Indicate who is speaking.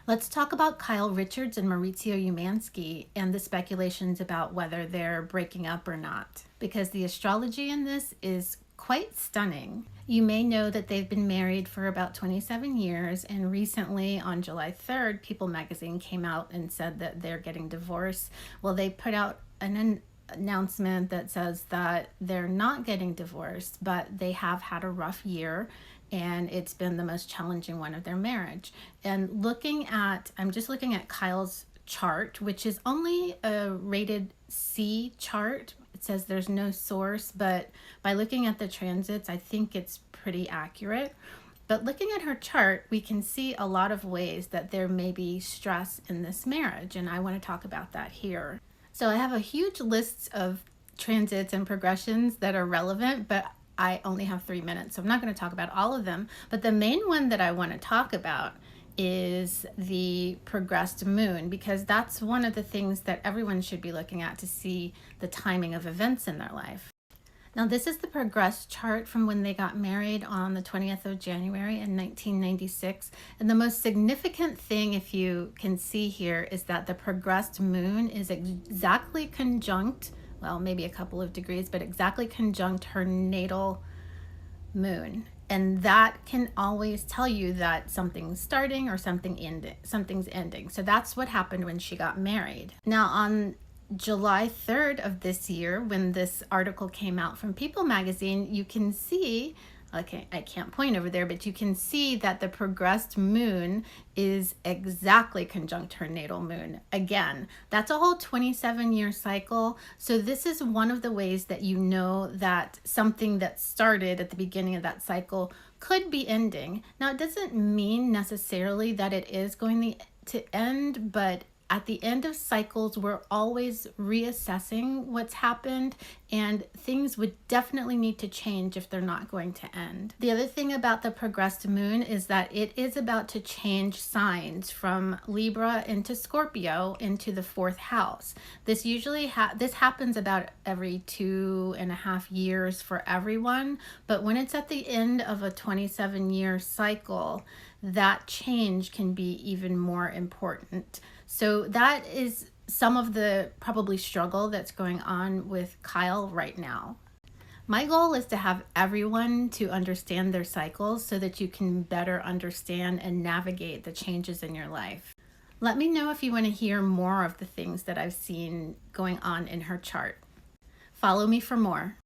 Speaker 1: Let's talk about Kyle Richards and Maurizio Umansky and the speculations about whether they're breaking up or not, because the astrology in this is quite stunning. You may know that they've been married for about 27 years, and recently on July 3rd, People magazine came out and said that they're getting divorced. Well, they put out an announcement that says that they're not getting divorced, but they have had a rough year and it's been the most challenging one of their marriage. And I'm just looking at Kyle's chart, which is only a rated C chart. It says there's no source, but by looking at the transits, I think it's pretty accurate. But looking at her chart, we can see a lot of ways that there may be stress in this marriage, and I want to talk about that here. So I have a huge list of transits and progressions that are relevant, but I only have 3 minutes, so I'm not going to talk about all of them. But the main one that I want to talk about is the progressed moon, because that's one of the things that everyone should be looking at to see the timing of events in their life. Now, this is the progressed chart from when they got married on the 20th of January in 1996. And the most significant thing, if you can see here, is that the progressed moon is exactly conjunct, well, maybe a couple of degrees, but exactly conjunct her natal moon. And that can always tell you that something's starting or something's ending. So that's what happened when she got married. Now, on July 3rd of this year, when this article came out from People magazine, you can see, okay, I can't point over there, but you can see that the progressed moon is exactly conjunct her natal moon. Again, that's a whole 27-year cycle. So this is one of the ways that you know that something that started at the beginning of that cycle could be ending. Now, it doesn't mean necessarily that it is going to end, but at the end of cycles, we're always reassessing what's happened, and things would definitely need to change if they're not going to end. The other thing about the progressed moon is that it is about to change signs from Libra into Scorpio into the 4th house. This happens about every 2.5 years for everyone, but when it's at the end of a 27-year cycle, that change can be even more important. So that is some of the probably struggle that's going on with Kyle right now. My goal is to have everyone to understand their cycles so that you can better understand and navigate the changes in your life. Let me know if you want to hear more of the things that I've seen going on in her chart. Follow me for more.